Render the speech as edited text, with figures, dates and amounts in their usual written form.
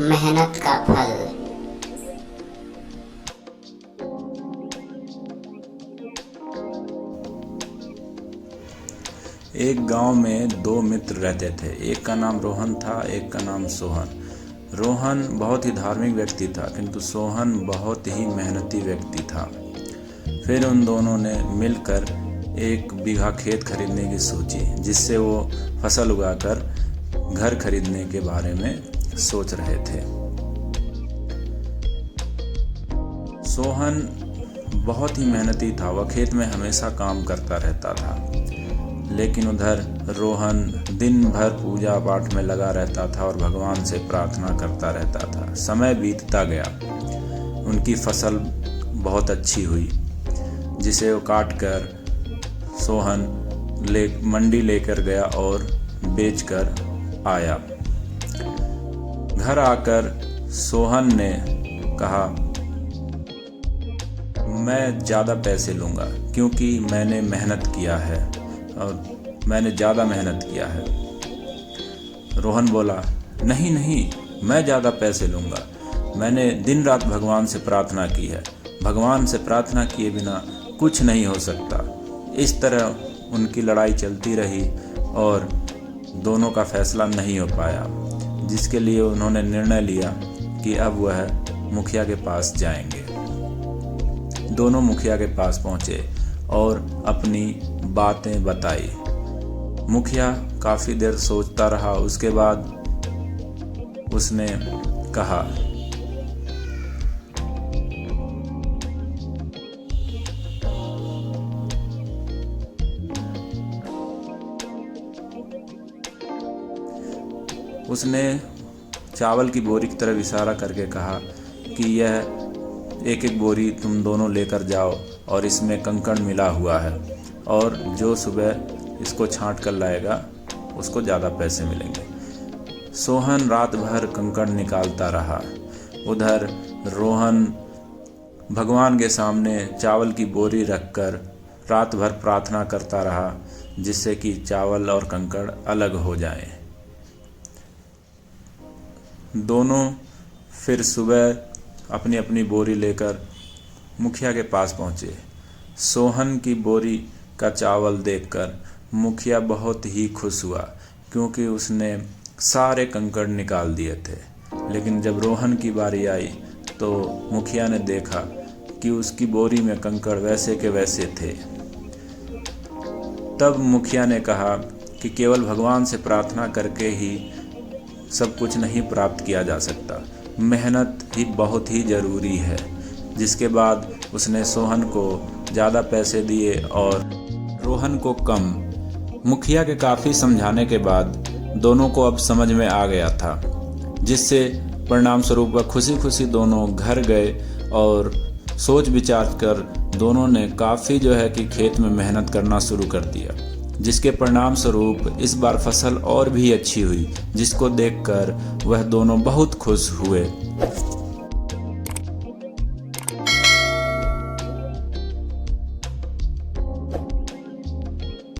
मेहनत का फल। एक गांव में दो मित्र रहते थे। एक का नाम रोहन था, एक का नाम सोहन। रोहन बहुत ही धार्मिक व्यक्ति था, किंतु सोहन बहुत ही मेहनती व्यक्ति था। फिर उन दोनों ने मिलकर 1 बीघा खेत खरीदने की सोची, जिससे वो फसल उगाकर घर खरीदने के बारे में सोच रहे थे। सोहन बहुत ही मेहनती था, वह खेत में हमेशा काम करता रहता था। लेकिन उधर रोहन दिन भर पूजा पाठ में लगा रहता था और भगवान से प्रार्थना करता रहता था। समय बीतता गया, उनकी फसल बहुत अच्छी हुई, जिसे वो काट कर सोहन मंडी लेकर गया और बेचकर आया। घर आकर सोहन ने कहा, मैं ज़्यादा पैसे लूँगा क्योंकि मैंने मेहनत किया है और मैंने ज़्यादा मेहनत किया है। रोहन बोला, नहीं नहीं, मैं ज़्यादा पैसे लूँगा। मैंने दिन रात भगवान से प्रार्थना की है, भगवान से प्रार्थना किए बिना कुछ नहीं हो सकता। इस तरह उनकी लड़ाई चलती रही और दोनों का फैसला नहीं हो पाया, जिसके लिए उन्होंने निर्णय लिया कि अब वह मुखिया के पास जाएंगे। दोनों मुखिया के पास पहुंचे और अपनी बातें बताई। मुखिया काफ़ी देर सोचता रहा, उसके बाद उसने कहा, उसने चावल की बोरी की तरफ इशारा करके कहा कि यह एक एक बोरी तुम दोनों लेकर जाओ और इसमें कंकड़ मिला हुआ है, और जो सुबह इसको छांट कर लाएगा उसको ज़्यादा पैसे मिलेंगे। सोहन रात भर कंकड़ निकालता रहा। उधर रोहन भगवान के सामने चावल की बोरी रखकर रात भर प्रार्थना करता रहा, जिससे कि चावल और कंकड़ अलग हो जाएं। दोनों फिर सुबह अपनी अपनी बोरी लेकर मुखिया के पास पहुँचे। सोहन की बोरी का चावल देखकर मुखिया बहुत ही खुश हुआ, क्योंकि उसने सारे कंकड़ निकाल दिए थे। लेकिन जब रोहन की बारी आई तो मुखिया ने देखा कि उसकी बोरी में कंकड़ वैसे के वैसे थे। तब मुखिया ने कहा कि केवल भगवान से प्रार्थना करके ही सब कुछ नहीं प्राप्त किया जा सकता, मेहनत ही बहुत ही ज़रूरी है। जिसके बाद उसने सोहन को ज़्यादा पैसे दिए और रोहन को कम। मुखिया के काफ़ी समझाने के बाद दोनों को अब समझ में आ गया था, जिससे परिणाम स्वरूप वह खुशी खुशी दोनों घर गए और सोच विचार कर दोनों ने काफ़ी कि खेत में मेहनत करना शुरू कर दिया, जिसके परिणाम स्वरूप इस बार फसल और भी अच्छी हुई, जिसको देखकर वह दोनों बहुत खुश हुए।